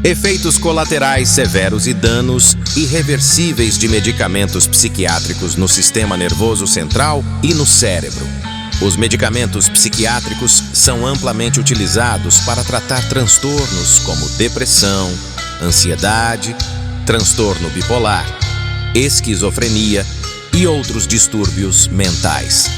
Efeitos colaterais severos e danos irreversíveis de medicamentos psiquiátricos no sistema nervoso central e no cérebro. Os medicamentos psiquiátricos são amplamente utilizados para tratar transtornos como depressão, ansiedade, transtorno bipolar, esquizofrenia e outros distúrbios mentais.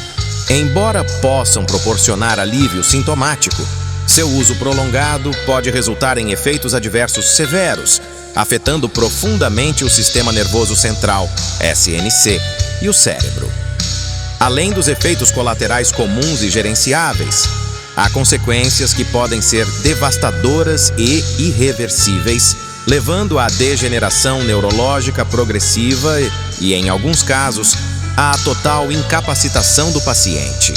Embora possam proporcionar alívio sintomático, seu uso prolongado pode resultar em efeitos adversos severos, afetando profundamente o sistema nervoso central, SNC, e o cérebro. Além dos efeitos colaterais comuns e gerenciáveis, há consequências que podem ser devastadoras e irreversíveis, levando à degeneração neurológica progressiva e, em alguns casos, à total incapacitação do paciente.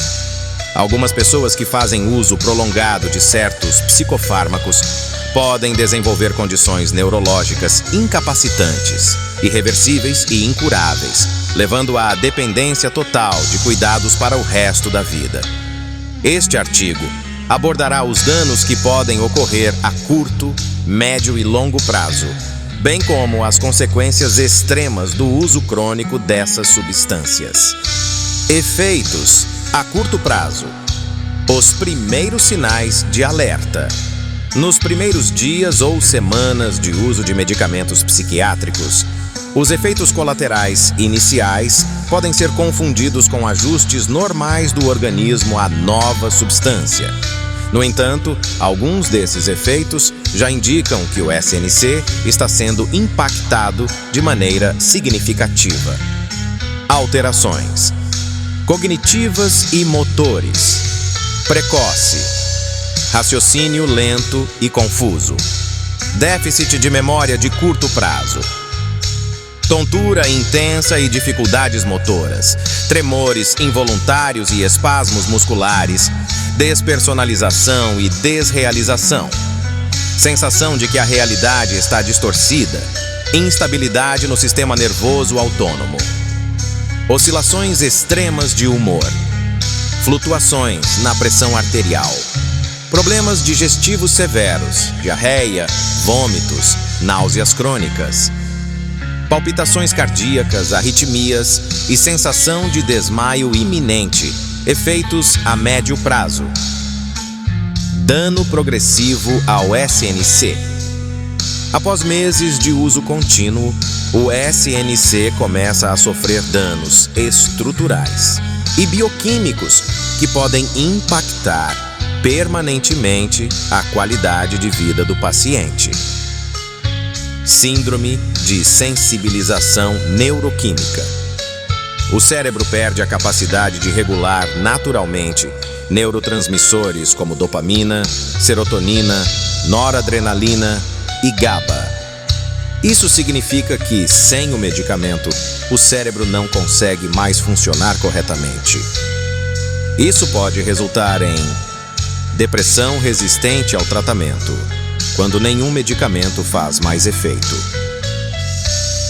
Algumas pessoas que fazem uso prolongado de certos psicofármacos podem desenvolver condições neurológicas incapacitantes, irreversíveis e incuráveis, levando à dependência total de cuidados para o resto da vida. Este artigo abordará os danos que podem ocorrer a curto, médio e longo prazo, bem como as consequências extremas do uso crônico dessas substâncias. Efeitos a curto prazo. Os primeiros sinais de alerta. Nos primeiros dias ou semanas de uso de medicamentos psiquiátricos, os efeitos colaterais iniciais podem ser confundidos com ajustes normais do organismo à nova substância. No entanto, alguns desses efeitos já indicam que o SNC está sendo impactado de maneira significativa. Alterações cognitivas e motores. Precoce. Raciocínio lento e confuso. Déficit de memória de curto prazo. Tontura intensa e dificuldades motoras. Tremores involuntários e espasmos musculares. Despersonalização e desrealização. Sensação de que a realidade está distorcida. Instabilidade no sistema nervoso autônomo. Oscilações extremas de humor. Flutuações na pressão arterial. Problemas digestivos severos, diarreia, vômitos, náuseas crônicas. Palpitações cardíacas, arritmias e sensação de desmaio iminente, efeitos a médio prazo. Dano progressivo ao SNC. Após meses de uso contínuo, o SNC começa a sofrer danos estruturais e bioquímicos que podem impactar permanentemente a qualidade de vida do paciente. Síndrome de sensibilização neuroquímica. O cérebro perde a capacidade de regular naturalmente neurotransmissores como dopamina, serotonina, noradrenalina e GABA. Isso significa que, sem o medicamento, o cérebro não consegue mais funcionar corretamente. Isso pode resultar em depressão resistente ao tratamento, quando nenhum medicamento faz mais efeito.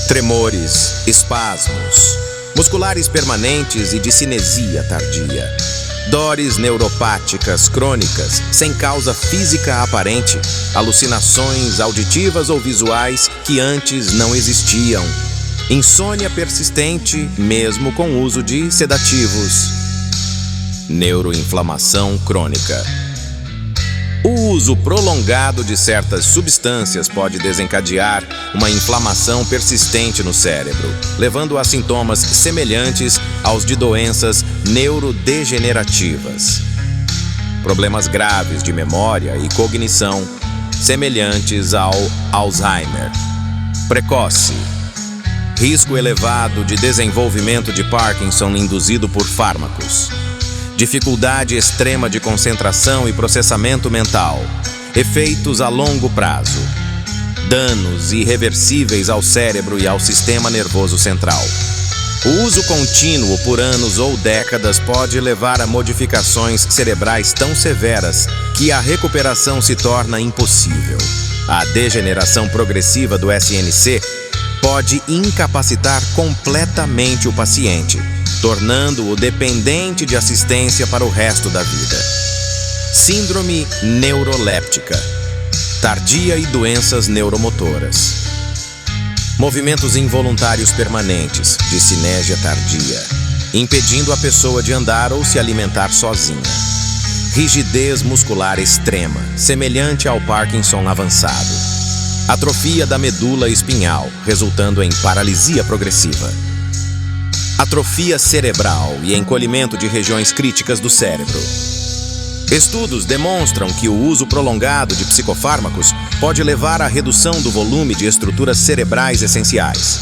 Tremores, espasmos, musculares permanentes e discinesia tardia. Dores neuropáticas crônicas, sem causa física aparente, alucinações auditivas ou visuais que antes não existiam, insônia persistente, mesmo com uso de sedativos, neuroinflamação crônica. O uso prolongado de certas substâncias pode desencadear uma inflamação persistente no cérebro, levando a sintomas semelhantes aos de doenças neurodegenerativas. Problemas graves de memória e cognição, semelhantes ao Alzheimer. Precoce. Risco elevado de desenvolvimento de Parkinson induzido por fármacos. Dificuldade extrema de concentração e processamento mental. Efeitos a longo prazo. Danos irreversíveis ao cérebro e ao sistema nervoso central. O uso contínuo por anos ou décadas pode levar a modificações cerebrais tão severas que a recuperação se torna impossível. A degeneração progressiva do SNC pode incapacitar completamente o paciente, tornando-o dependente de assistência para o resto da vida. Síndrome neuroléptica. tardia e doenças neuromotoras. Movimentos involuntários permanentes, de cinésia tardia, impedindo a pessoa de andar ou se alimentar sozinha. Rigidez muscular extrema, semelhante ao Parkinson avançado. Atrofia da medula espinhal, resultando em paralisia progressiva. Atrofia cerebral e encolhimento de regiões críticas do cérebro. Estudos demonstram que o uso prolongado de psicofármacos pode levar à redução do volume de estruturas cerebrais essenciais.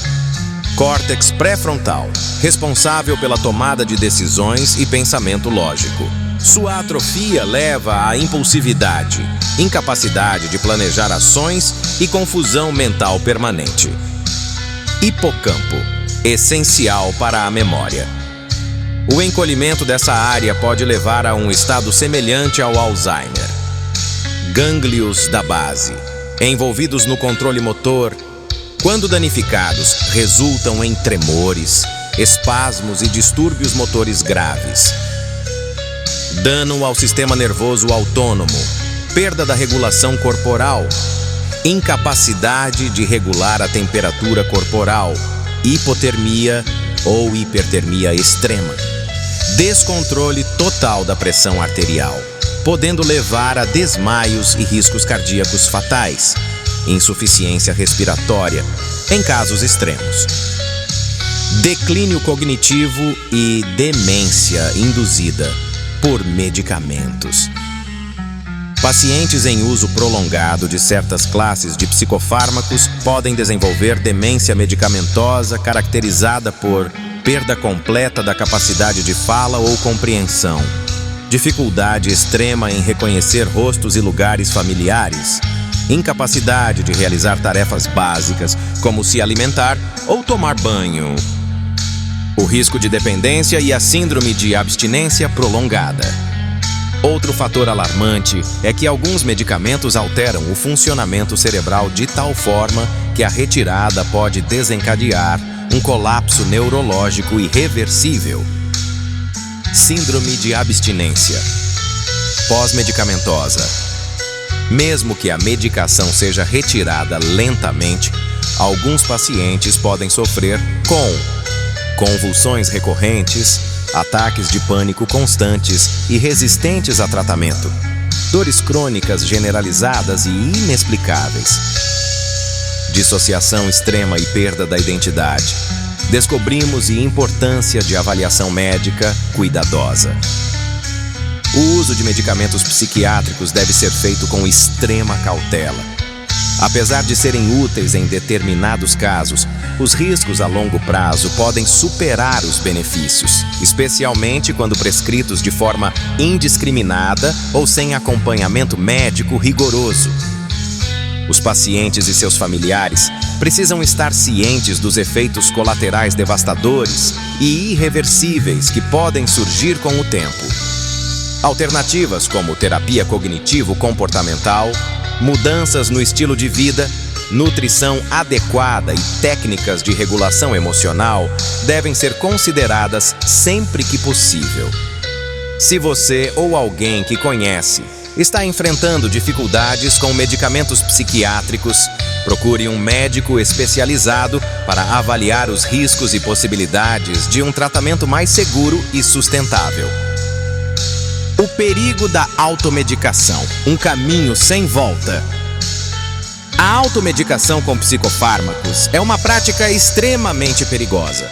Córtex pré-frontal, responsável pela tomada de decisões e pensamento lógico. Sua atrofia leva à impulsividade, incapacidade de planejar ações e confusão mental permanente. Hipocampo, essencial para a memória. O encolhimento dessa área pode levar a um estado semelhante ao Alzheimer. Gânglios da base, envolvidos no controle motor, quando danificados, resultam em tremores, espasmos e distúrbios motores graves. Dano ao sistema nervoso autônomo, perda da regulação corporal, incapacidade de regular a temperatura corporal, hipotermia ou hipertermia extrema, descontrole total da pressão arterial, podendo levar a desmaios e riscos cardíacos fatais, insuficiência respiratória, em casos extremos. Declínio cognitivo e demência induzida por medicamentos. Pacientes em uso prolongado de certas classes de psicofármacos podem desenvolver demência medicamentosa caracterizada por perda completa da capacidade de fala ou compreensão, dificuldade extrema em reconhecer rostos e lugares familiares, incapacidade de realizar tarefas básicas, como se alimentar ou tomar banho. O risco de dependência e a síndrome de abstinência prolongada. Outro fator alarmante é que alguns medicamentos alteram o funcionamento cerebral de tal forma que a retirada pode desencadear um colapso neurológico irreversível. Síndrome de abstinência pós-medicamentosa. Mesmo que a medicação seja retirada lentamente, alguns pacientes podem sofrer com convulsões recorrentes, ataques de pânico constantes e resistentes a tratamento, dores crônicas generalizadas e inexplicáveis, dissociação extrema e perda da identidade. Descobrimos a importância de avaliação médica cuidadosa. O uso de medicamentos psiquiátricos deve ser feito com extrema cautela. Apesar de serem úteis em determinados casos, os riscos a longo prazo podem superar os benefícios, especialmente quando prescritos de forma indiscriminada ou sem acompanhamento médico rigoroso. Os pacientes e seus familiares precisam estar cientes dos efeitos colaterais devastadores e irreversíveis que podem surgir com o tempo. Alternativas como terapia cognitivo-comportamental, mudanças no estilo de vida, nutrição adequada e técnicas de regulação emocional devem ser consideradas sempre que possível. Se você ou alguém que conhece está enfrentando dificuldades com medicamentos psiquiátricos, procure um médico especializado para avaliar os riscos e possibilidades de um tratamento mais seguro e sustentável. O perigo da automedicação, um caminho sem volta. A automedicação com psicofármacos é uma prática extremamente perigosa,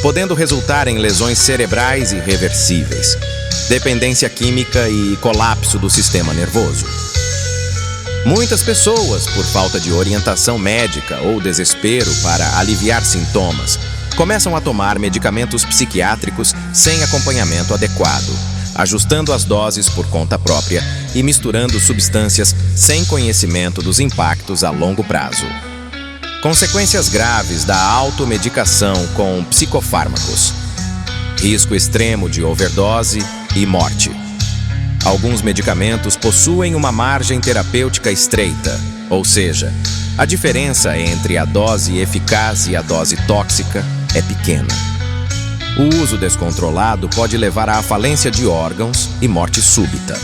podendo resultar em lesões cerebrais irreversíveis, dependência química e colapso do sistema nervoso. Muitas pessoas, por falta de orientação médica ou desespero para aliviar sintomas, começam a tomar medicamentos psiquiátricos sem acompanhamento adequado, ajustando as doses por conta própria e misturando substâncias sem conhecimento dos impactos a longo prazo. Consequências graves da automedicação com psicofármacos: risco extremo de overdose e morte. Alguns medicamentos possuem uma margem terapêutica estreita, ou seja, a diferença entre a dose eficaz e a dose tóxica é pequena. O uso descontrolado pode levar à falência de órgãos e morte súbita.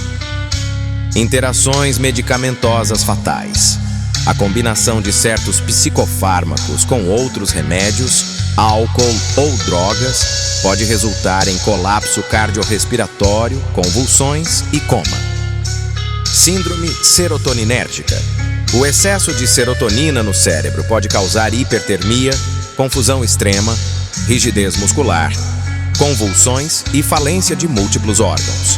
Interações medicamentosas fatais. A combinação de certos psicofármacos com outros remédios, álcool ou drogas pode resultar em colapso cardiorrespiratório, convulsões e coma. Síndrome serotoninérgica. O excesso de serotonina no cérebro pode causar hipertermia, confusão extrema, rigidez muscular, convulsões e falência de múltiplos órgãos.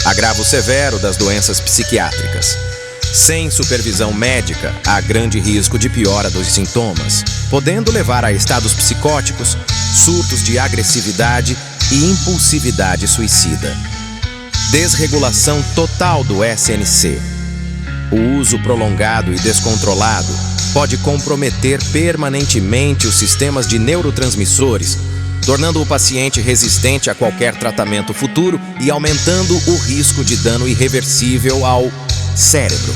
Agravo severo das doenças psiquiátricas. Sem supervisão médica, há grande risco de piora dos sintomas, podendo levar a estados psicóticos, surtos de agressividade e impulsividade suicida. Desregulação total do SNC. O uso prolongado e descontrolado pode comprometer permanentemente os sistemas de neurotransmissores, tornando o paciente resistente a qualquer tratamento futuro e aumentando o risco de dano irreversível ao cérebro.